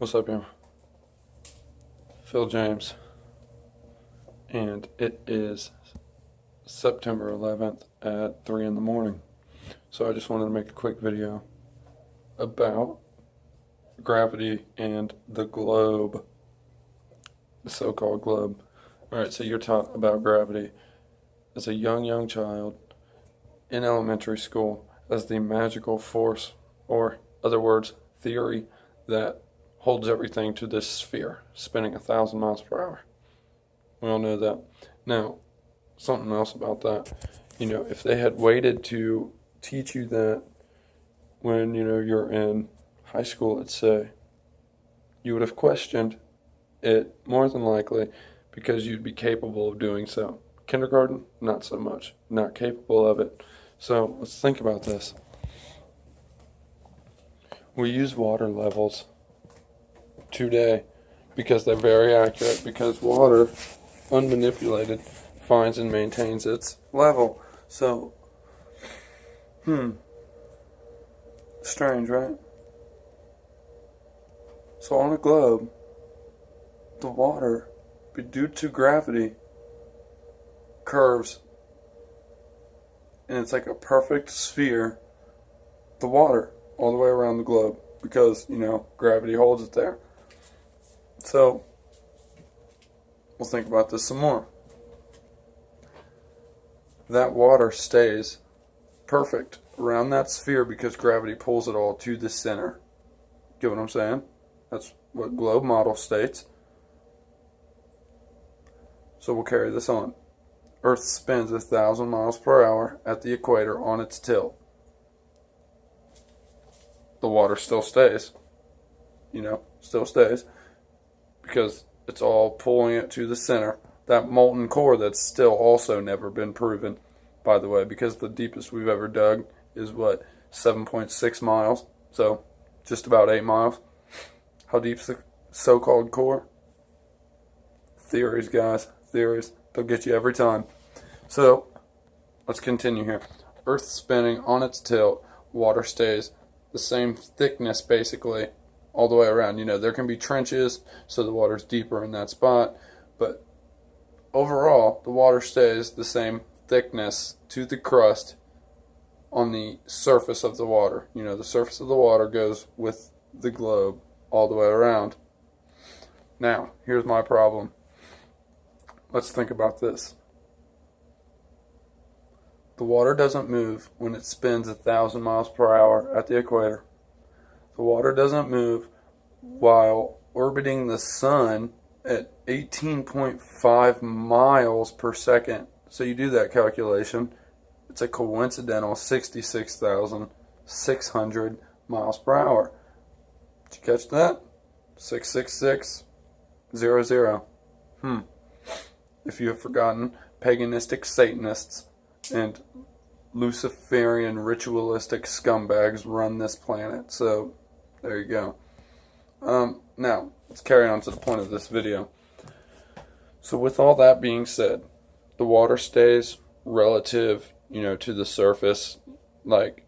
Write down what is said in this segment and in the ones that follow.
What's up, y'all? Phil James, and it is September 11th at 3 in the morning. So I just wanted to make a quick video about gravity and the globe, the so-called globe. Alright, so you're taught about gravity as a young child in elementary school as the magical force, or other words, theory, that holds everything to this sphere, spinning 1,000 miles per hour. We all know that. Now, something else about that, if they had waited to teach you that when, you're in high school, let's say, you would have questioned it more than likely because you'd be capable of doing so. Kindergarten, not so much. Not capable of it. So, let's think about this. We use water levels today because they're very accurate, because water, unmanipulated, finds and maintains its level. So, strange, right? So on a globe, the water, due to gravity, curves, and it's like a perfect sphere, the water, all the way around the globe, because, gravity holds it there. So, we'll think about this some more. That water stays perfect around that sphere because gravity pulls it all to the center. Get what I'm saying? That's what globe model states. So we'll carry this on. Earth spins 1,000 miles per hour at the equator on its tilt. The water still stays. Still stays. Because it's all pulling it to the center. That molten core that's still also never been proven, by the way, because the deepest we've ever dug is 7.6 miles. So just about 8 miles. How deep's the so-called core? Theories, guys. Theories. They'll get you every time. So let's continue here. Earth spinning on its tilt. Water stays the same thickness, basically, all the way around. There can be trenches, so the water's deeper in that spot, but overall, the water stays the same thickness to the crust on the surface of the water. The surface of the water goes with the globe all the way around. Now, here's my problem. Let's think about this. The water doesn't move when it spins 1,000 miles per hour at the equator. The water doesn't move while orbiting the sun at 18.5 miles per second. So you do that calculation, it's a coincidental 66,600 miles per hour. Did you catch that? 66600. If you have forgotten, paganistic Satanists and Luciferian ritualistic scumbags run this planet. So there you go. Now, let's carry on to the point of this video. So with all that being said, the water stays relative, to the surface, like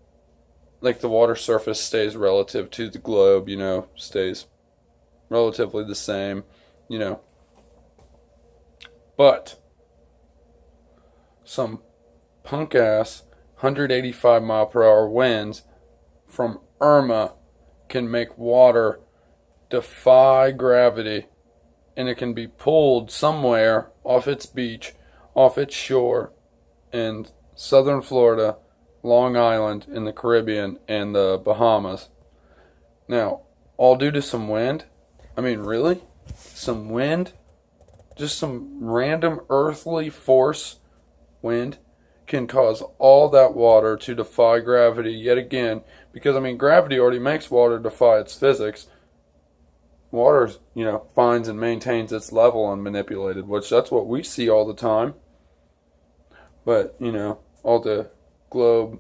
the water surface stays relative to the globe, stays relatively the same, But some punk-ass 185 mile per hour winds from Irma can make water defy gravity, and it can be pulled somewhere off its beach, off its shore in southern Florida, Long Island, in the Caribbean, and the Bahamas. Now, all due to some wind? I mean, really? Some wind? Just some random earthly force wind can cause all that water to defy gravity yet again, because gravity already makes water defy its physics. Water, finds and maintains its level unmanipulated, which that's what we see all the time. But, all the globe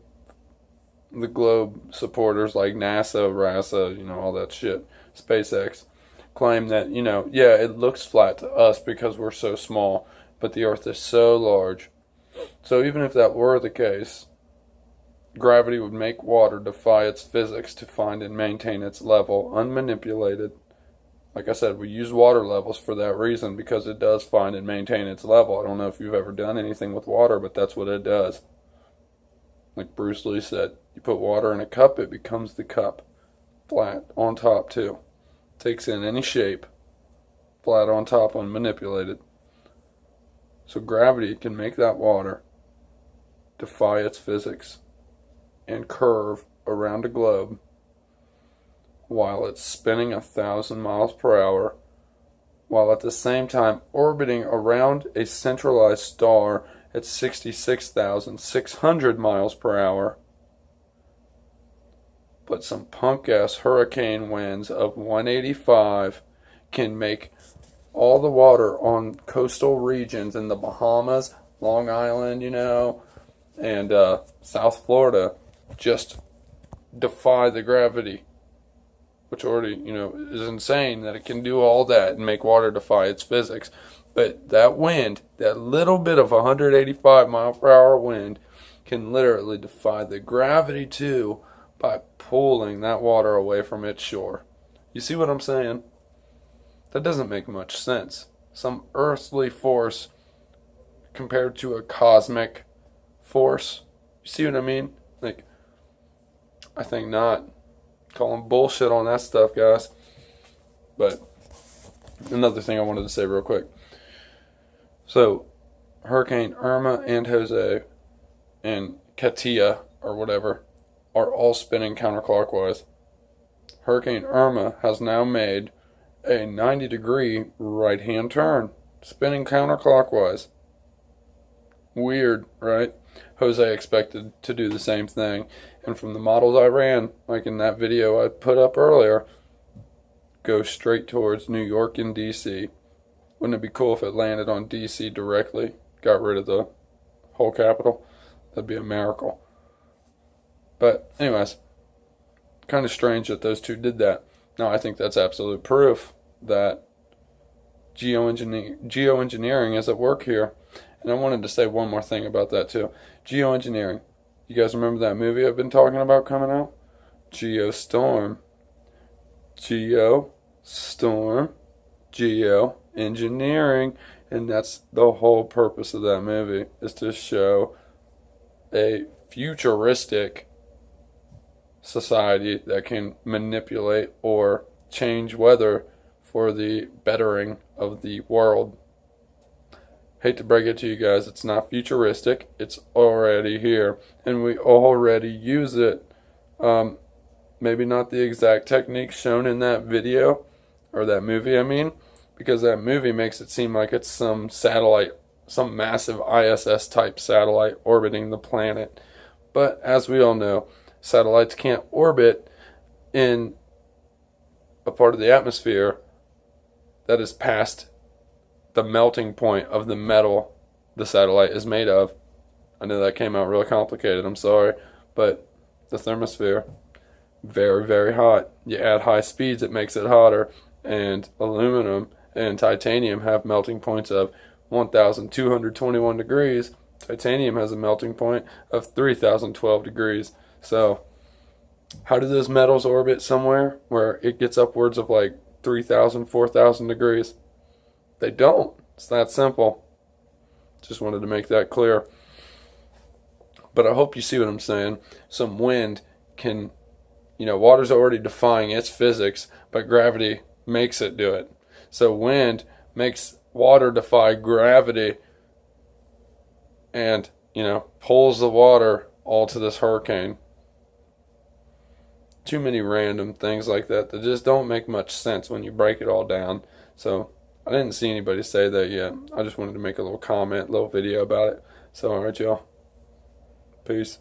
supporters like NASA, RASA, all that shit, SpaceX, claim that, it looks flat to us because we're so small, but the Earth is so large. So even if that were the case, gravity would make water defy its physics to find and maintain its level unmanipulated Like I said, we use water levels for that reason, because it does find and maintain its level. I don't know if you've ever done anything with water, but that's what it does. Like Bruce Lee said, you put water in a cup, it becomes the cup. Flat on top too. Takes in any shape. Flat on top when manipulated. So gravity can make that water defy its physics and curve around a globe while it's spinning 1,000 miles per hour, while at the same time orbiting around a centralized star at 66,600 miles per hour. But some punk-ass hurricane winds of 185 can make all the water on coastal regions in the Bahamas, Long Island, and South Florida just defy the gravity, which already, is insane that it can do all that and make water defy its physics. But that wind, that little bit of 185 mile per hour wind, can literally defy the gravity too by pulling that water away from its shore. You see what I'm saying? That doesn't make much sense. Some earthly force compared to a cosmic force. You see what I mean? Like, I think not. Calling bullshit on that stuff, guys. But another thing I wanted to say real quick. So, Hurricane Irma and Jose and Katia, or whatever, are all spinning counterclockwise. Hurricane Irma has now made a 90-degree right-hand turn, spinning counterclockwise. Weird, right? Jose expected to do the same thing, and from the models I ran, like in that video I put up earlier, go straight towards New York and DC. Wouldn't it be cool if it landed on DC directly, got rid of the whole capital? That'd be a miracle. But anyways, kind of strange that those two did that. Now I think that's absolute proof that geoengineering is at work here. And I wanted to say one more thing about that too. Geoengineering. You guys remember that movie I've been talking about coming out? Geostorm. Geostorm. Geoengineering. And that's the whole purpose of that movie, is to show a futuristic society that can manipulate or change weather for the bettering of the world. Hate to break it to you guys, it's not futuristic, it's already here, and we already use it. Maybe not the exact technique shown in that video, or that movie I mean, because that movie makes it seem like it's some satellite, some massive ISS type satellite orbiting the planet. But as we all know, satellites can't orbit in a part of the atmosphere that is past the melting point of the metal the satellite is made of. I know that came out really complicated, I'm sorry, but the thermosphere, very, very hot. You add high speeds, it makes it hotter, and aluminum and titanium have melting points of 1,221 degrees. Titanium has a melting point of 3,012 degrees. So how do those metals orbit somewhere where it gets upwards of like 3,000, 4,000 degrees? They don't. It's that simple. Just wanted to make that clear. But I hope you see what I'm saying. Some wind can, water's already defying its physics, but gravity makes it do it. So wind makes water defy gravity and, pulls the water all to this hurricane. Too many random things like that just don't make much sense when you break it all down. So I didn't see anybody say that yet. I just wanted to make a little comment, little video about it. So alright y'all. Peace.